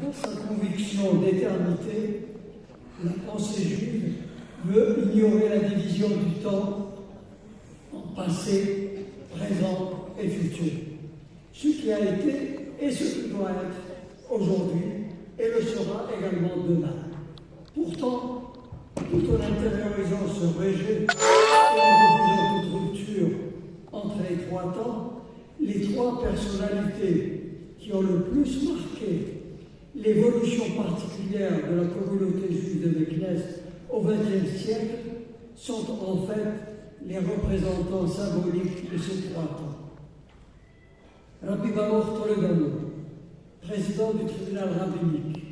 Dans sa conviction d'éternité, la pensée juive veut ignorer la division du temps en passé, présent et futur. Ce qui a été et ce qui doit être aujourd'hui et le sera également demain. Pourtant, tout en intériorisant ce rejet et en refusant toute rupture entre les trois temps, les trois personnalités qui ont le plus marqué l'évolution particulière de la communauté juive de Meknès au XXe siècle sont en fait les représentants symboliques de ces trois temps. Rabbi Baruch Toledano, président du tribunal rabbinique,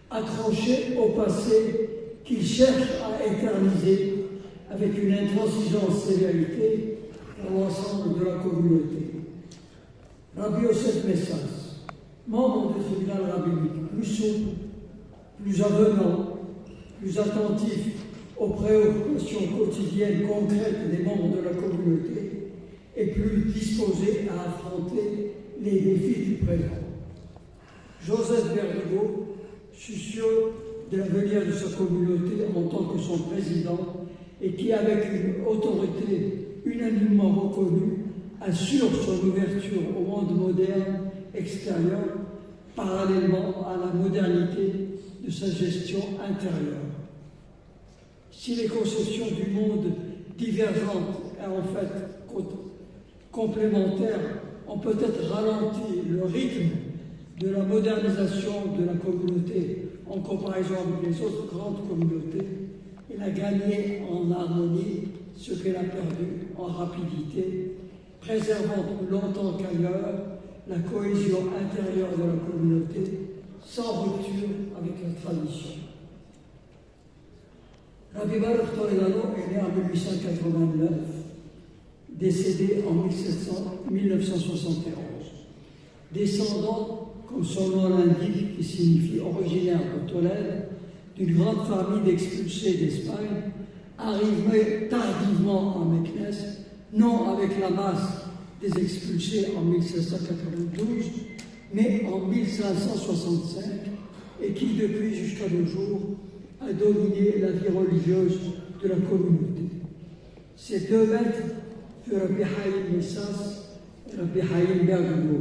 accroché au passé qu'il cherche à éterniser avec une intransigeante sévérité dans l'ensemble de la communauté. Rabbi Yosef Messas, membre du tribunal rabbinique, plus souple, plus avenant, plus attentif aux préoccupations quotidiennes concrètes des membres de la communauté et plus disposé à affronter les défis du présent. Joseph Berrigo, soucieux de l'avenir de sa communauté en tant que son président et qui, avec une autorité unanimement reconnue, assure son ouverture au monde moderne extérieur parallèlement à la modernité de sa gestion intérieure. Si les conceptions du monde divergentes et en fait complémentaires ont peut-être ralenti le rythme de la modernisation de la communauté en comparaison avec les autres grandes communautés, elle a gagné en harmonie ce qu'elle a perdu en rapidité, préservant plus longtemps qu'ailleurs la cohésion intérieure de la communauté sans rupture avec la tradition. Rabbi Baruch Toledano est né en 1889, décédé en 1971. Descendant, comme son nom l'indique, qui signifie originaire de Tolède, d'une grande famille d'expulsés d'Espagne, arrivé tardivement en Meknès, non avec la masse des expulsés en 1792, mais en 1565, et qui, depuis jusqu'à nos jours, a dominé la vie religieuse de la communauté. Ces deux maîtres furent Rabbi Haïm Messas et Rabbi Haïm Bergamo.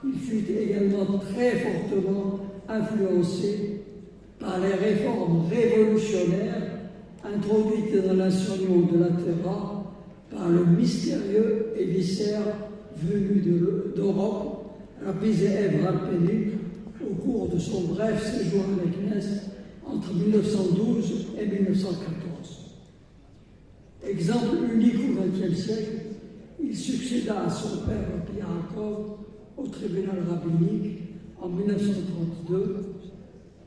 Il fut également très fortement influencé par les réformes révolutionnaires introduites dans l'enseignement de la Torah par le mystérieux émissaire venu d'Europe, Rabbi Ze'ev Rapelli, au cours de son bref séjour à Meknès entre 1912 et 1914. Exemple unique au XXe siècle, il succéda à son père Rabbi Yaakov au tribunal rabbinique en 1932.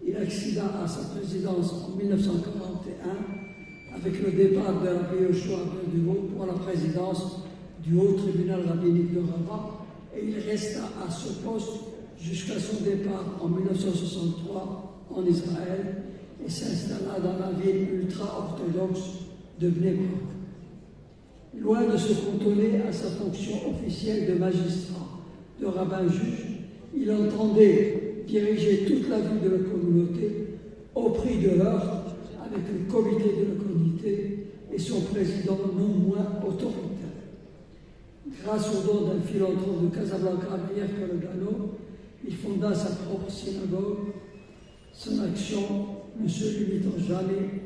Il accéda à sa présidence en 1941 avec le départ de Rabbi Yoshua Berdugo pour la présidence du haut tribunal rabbinique de Rabat, et il resta à ce poste jusqu'à son départ en 1963 en Israël et s'installa dans la ville ultra-orthodoxe de Bnei Brak. Loin de se cantonner à sa fonction officielle de magistrat, de rabbin-juge, il entendait diriger toute la vie de la communauté au prix de l'heure avec le comité de la communauté et son président non moins autoritaire. Grâce au don d'un philanthrope de Casablanca, Meir Toledano, il fonda sa propre synagogue, son action ne se limitant jamais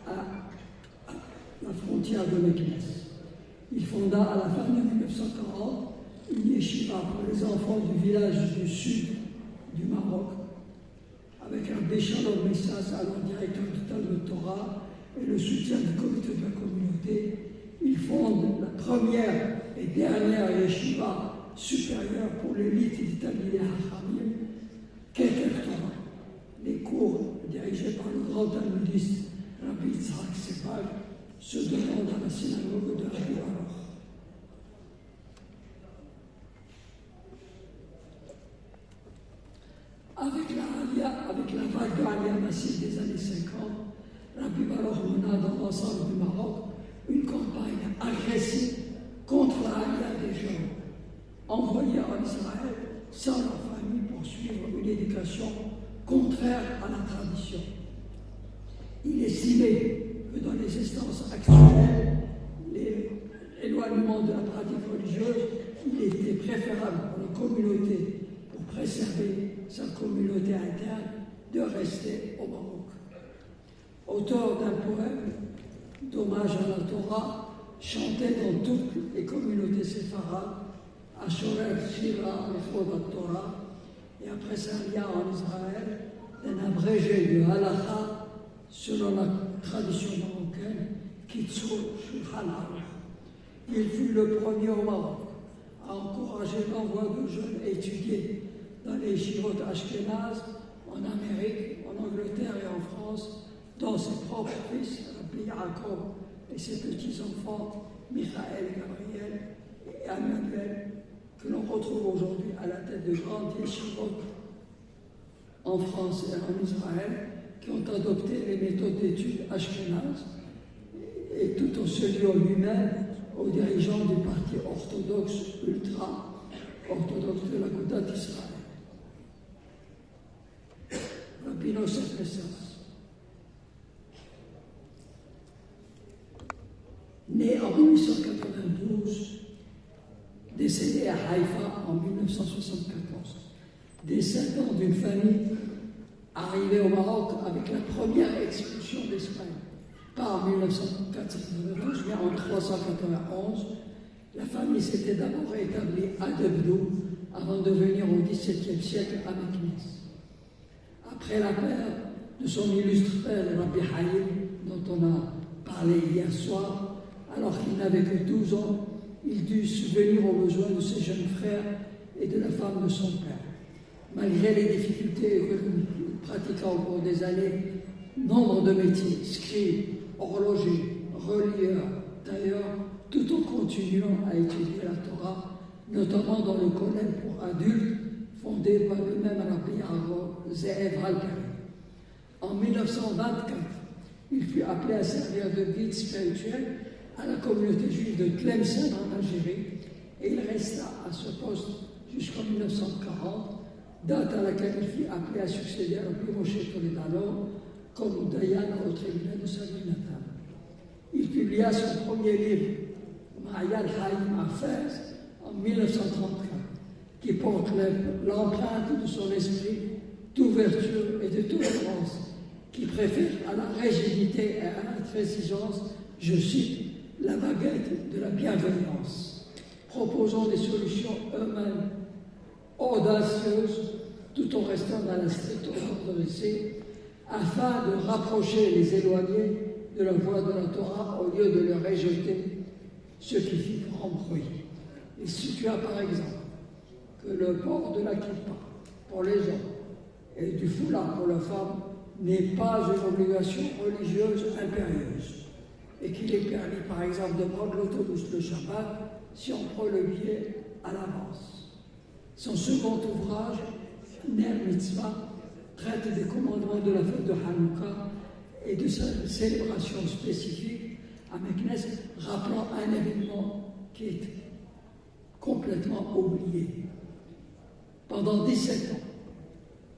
à la frontière de Meknès. Il fonda à la fin de 1940 une yeshiva pour les enfants du village du sud du Maroc, avec un Shalom Messas, alors directeur du Talmud Torah, et le soutien du comité de la communauté. Il fonde la première et dernière yeshiva supérieure pour l'élite du Talmidei Hachamim, Keter Torah. Les cours dirigés par le grand talmudiste Rabbi Yitzhak Sepal se demandent à la synagogue de Rabbi Baruch. Avec la vague de Aliyah massive des années 50, Rabbi Baruch mena dans l'ensemble du Maroc une campagne agressive contre la Aliyah des jeunes, envoyés en Israël sans leur famille pour suivre une éducation contraire à la tradition. Il estimait que dans les instances actuelles, l'éloignement de la pratique religieuse, il était préférable pour la communauté, pour préserver sa communauté interne, de rester au Maroc. Auteur d'un poème d'hommage à la Torah, chanté dans toutes les communautés séfarades, Ashorer Shira Lechod Torah, et après ça, il y a en Israël un abrégé de halakha selon la tradition marocaine, Kitzur Shulchan Aruch. Il fut le premier au Maroc à encourager l'envoi de jeunes étudier dans les yeshivot ashkénazes, en Amérique, en Angleterre et en France, dans ses propres fils, Rabbi Yaakov, et ses petits-enfants, Michael, Gabriel et Emmanuel, que l'on retrouve aujourd'hui à la tête de grandes yeshivot en France et en Israël, qui ont adopté les méthodes d'études ashkénazes, et tout en se liant lui-même aux dirigeants du parti orthodoxe ultra-orthodoxe de la Ghouta d'Israël. Rabbi Nosef Messas, né en 1892, décédé à Haïfa en 1974, descendant d'une famille arrivée au Maroc avec la première expulsion d'Espagne. Pas en 1992, mais en 391, la famille s'était d'abord établie à Debdou avant de venir au XVIIe siècle à Meknès. Après la perte de son illustre père, Rabbi Haïm, dont on a parlé hier soir, alors qu'il n'avait que 12 ans, il dut subvenir aux besoins de ses jeunes frères et de la femme de son père. Malgré les difficultés économiques, il pratiqua au cours des années nombre de métiers, scribe, horloger, relieur, tailleur, tout en continuant à étudier la Torah, notamment dans le collège pour adultes fondé par le même Rabbi Ze'ev Halperi. En 1924, il fut appelé à servir de guide spirituel à la communauté juive de Tlemcen en Algérie, et il resta à ce poste jusqu'en 1940, date à laquelle il fut appelé à succéder à Rabbi Moshe Toledano comme Dayan au tribunal de sa ville natale. Il publia son premier livre, Ma'ayad Haïm à Fès, en 1934, qui porte l'empreinte de son esprit d'ouverture et de tolérance, qui préfère à la rigidité et à l'intransigeance, je cite, la baguette de la bienveillance, proposant des solutions eux-mêmes audacieuses, tout en restant dans la stricte orthodoxie, afin de rapprocher les éloignés de la voie de la Torah au lieu de les rejeter, ce qui fit grand bruit. Il situa par exemple que le port de la kippa pour les hommes et du foulard pour la femme n'est pas une obligation religieuse impérieuse, et qu'il est permis par exemple de prendre l'autobus le Shabbat si on prend le billet à l'avance. Son second ouvrage, Ner Mitzvah, traite des commandements de la fête de Hanouka et de sa célébration spécifique à Meknès, rappelant un événement qui est complètement oublié. Pendant 17 ans,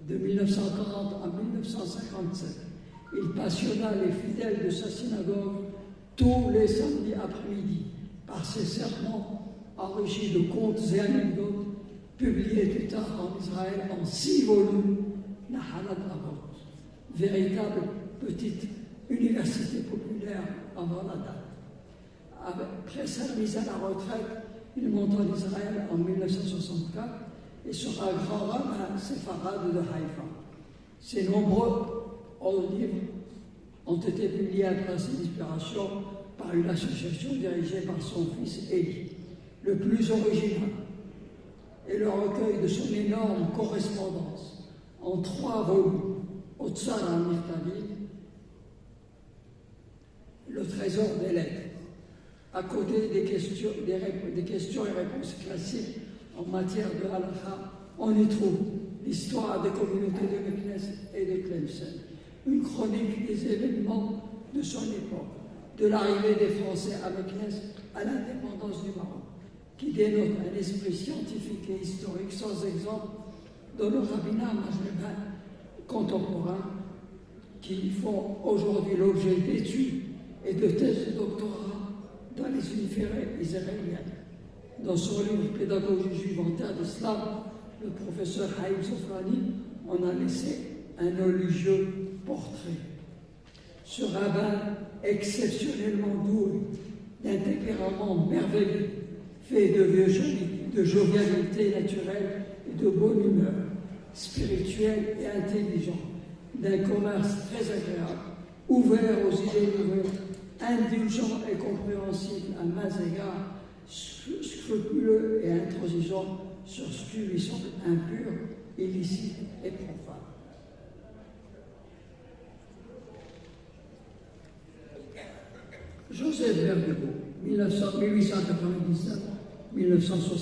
de 1940 à 1957, il passionna les fidèles de sa synagogue tous les samedis après-midi par ses sermons enrichis de contes et anecdotes publiés plus tard en Israël en 6 volumes, Nahalat Avot, véritable petite université populaire avant la date. Après sa mise à la retraite, il monte en Israël en 1964 et sera grand rabbin séfarade de Haïfa. Ses nombreux livres ont été publiés après ses inspirations par une association dirigée par son fils Eli. Le plus original est le recueil de son énorme correspondance en 3 volumes, Otsar al-Mirtavim, le trésor des lettres, à côté des questions et réponses classiques en matière de halakha. On y trouve l'histoire des communautés de Meknès et de Tlemcen, une chronique des événements de son époque, de l'arrivée des Français à Meknès à l'indépendance du Maroc, qui dénote un esprit scientifique et historique sans exemple, dont le rabbinat maghrébin contemporains qui font aujourd'hui l'objet d'études et de thèses de doctorat dans les universités israéliennes. Dans son livre Pédagogie juive en terre d'islam, le professeur Haïm Sofrani en a laissé un élogieux portrait. Ce rabbin exceptionnellement doué, d'un tempérament merveilleux, fait de jovialité naturelle et de bonne humeur, spirituel et intelligent, d'un commerce très agréable, ouvert aux idées nouvelles, indulgent et compréhensible à mains égards, scrupuleux et intransigeant sur ce qui lui semble impur, illicite et profane. Joseph Verdugo, 1899-1968,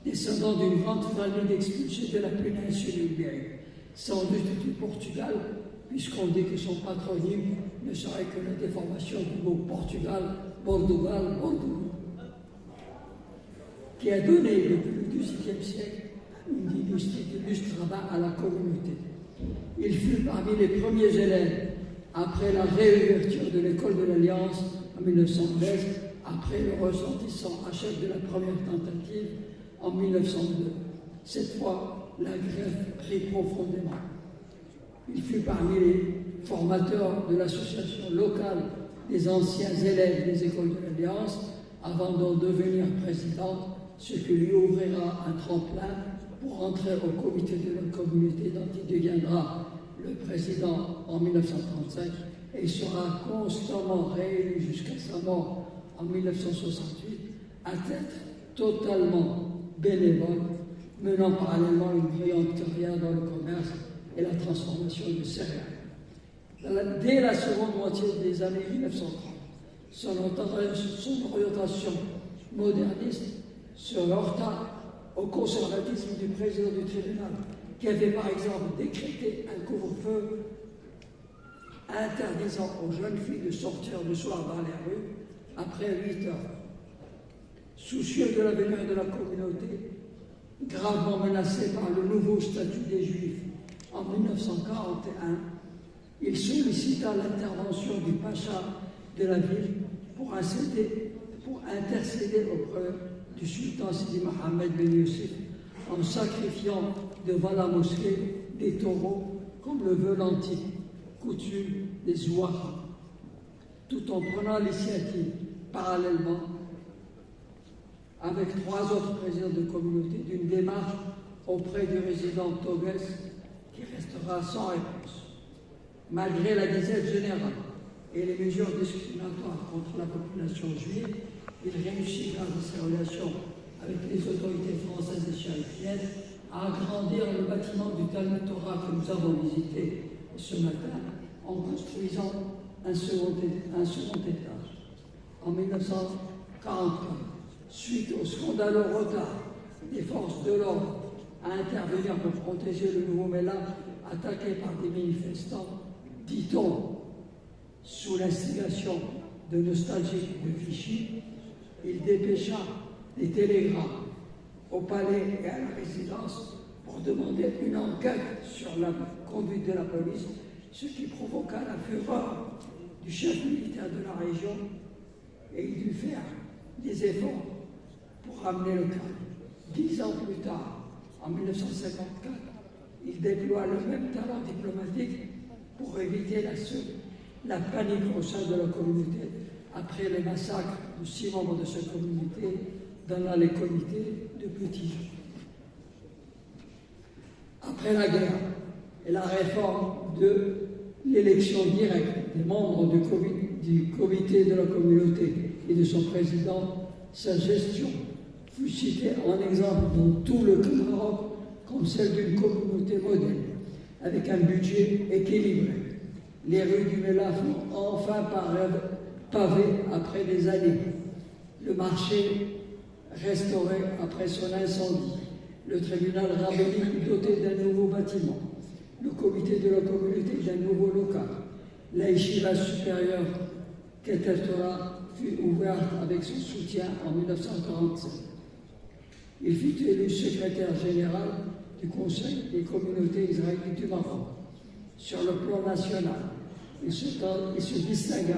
descendant d'une grande famille d'expulsés de la péninsule ibérique, sans doute du Portugal, puisqu'on dit que son patronyme ne serait que la déformation du mot Portugal, Portugal, Bordeaux, qui a donné depuis le XVIIIe siècle une illustre rabbin à la communauté. Il fut parmi les premiers élèves après la réouverture de l'école de l'Alliance en 1913, après le retentissant achève de la première tentative en 1902. Cette fois, la grève prit profondément. Il fut parmi les formateurs de l'association locale des anciens élèves des écoles de l'Alliance, avant d'en devenir président, ce qui lui ouvrira un tremplin pour entrer au comité de la communauté dont il deviendra le président en 1935 et sera constamment réélu jusqu'à sa mort en 1968 à titre totalement bénévole, menant parallèlement une brillante carrière dans le commerce et la transformation de céréales. Dès la seconde moitié des années 1930, son orientation moderniste se heurta au conservatisme du président du tribunal, qui avait par exemple décrété un couvre-feu interdisant aux jeunes filles de sortir le soir dans les rues après 8 heures. Soucieux de l'avenir de la communauté, gravement menacé par le nouveau statut des Juifs en 1941, il sollicita l'intervention du pacha de la ville pour intercéder auprès du sultan Sidi Mohammed Ben Youssef en sacrifiant devant la mosquée des taureaux comme le veut l'antique coutume des Ouaha, tout en prenant l'initiative parallèlement avec 3 autres présidents de communauté d'une démarche auprès du résident Togues qui restera sans réponse. Malgré la disette générale et les mesures discriminatoires contre la population juive, il réussit, grâce à ses relations avec les autorités françaises et chérifiettes, à agrandir le bâtiment du Talmud Torah que nous avons visité ce matin en construisant un second étage. En 1944, suite au scandaleux retard des forces de l'ordre à intervenir pour protéger le nouveau Méla attaqué par des manifestants, dit-on, sous l'instigation de nostalgiques de Vichy, il dépêcha des télégrammes au palais et à la résidence pour demander une enquête sur la conduite de la police, ce qui provoqua la fureur du chef militaire de la région et il dut faire des efforts pour ramener le calme. 10 ans plus tard, en 1954, il déploie le même talent diplomatique pour éviter la panique au sein de la communauté après les massacres de 6 membres de cette communauté dans les comités de petits jeux. Après la guerre et la réforme de l'élection directe des membres du comité de la communauté et de son président, sa gestion fut citée en exemple dans tout le Maroc comme celle d'une communauté modèle, avec un budget équilibré. Les rues du Méla font enfin pavées après des années. Le marché restauré après son incendie. Le tribunal rabbinique doté d'un nouveau bâtiment. Le comité de la communauté d'un nouveau local. La yeshiva supérieure Keter Torah fut ouverte avec son soutien en 1947. Il fut élu secrétaire général du Conseil des communautés israélites du Maroc. Sur le plan national, il se distingua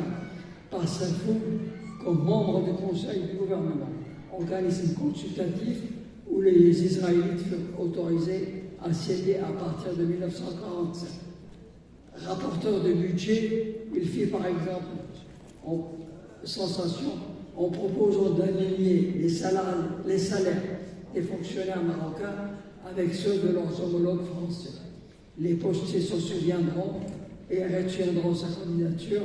par sa fougue comme membre du Conseil du gouvernement, organisme consultatif où les Israélites furent autorisés à siéger à partir de 1947. Rapporteur de budget, il fit par exemple sensation en proposant d'aligner les salaires des fonctionnaires marocains avec ceux de leurs homologues français. Les postiers s'en souviendront et retiendront sa candidature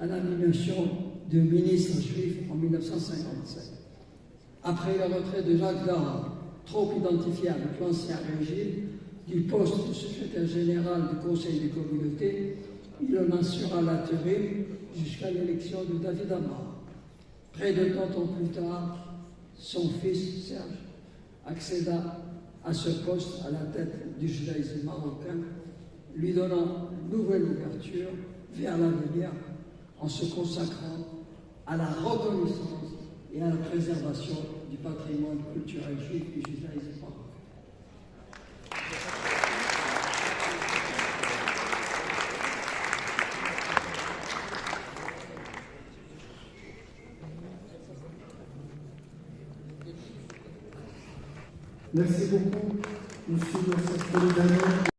à la nomination de ministre juif en 1957. Après le retrait de Jacques Daran, trop identifié avec l'ancien régime, du poste de secrétaire général du Conseil des communautés, il en assura l'intérim jusqu'à l'élection de David Amar. Près de 30 ans plus tard, son fils Serge accéda à ce poste à la tête du judaïsme marocain, lui donnant une nouvelle ouverture vers l'avenir en se consacrant à la reconnaissance et à la préservation du patrimoine culturel juif du judaïsme marocain. Merci beaucoup, monsieur le secrétaire d'État.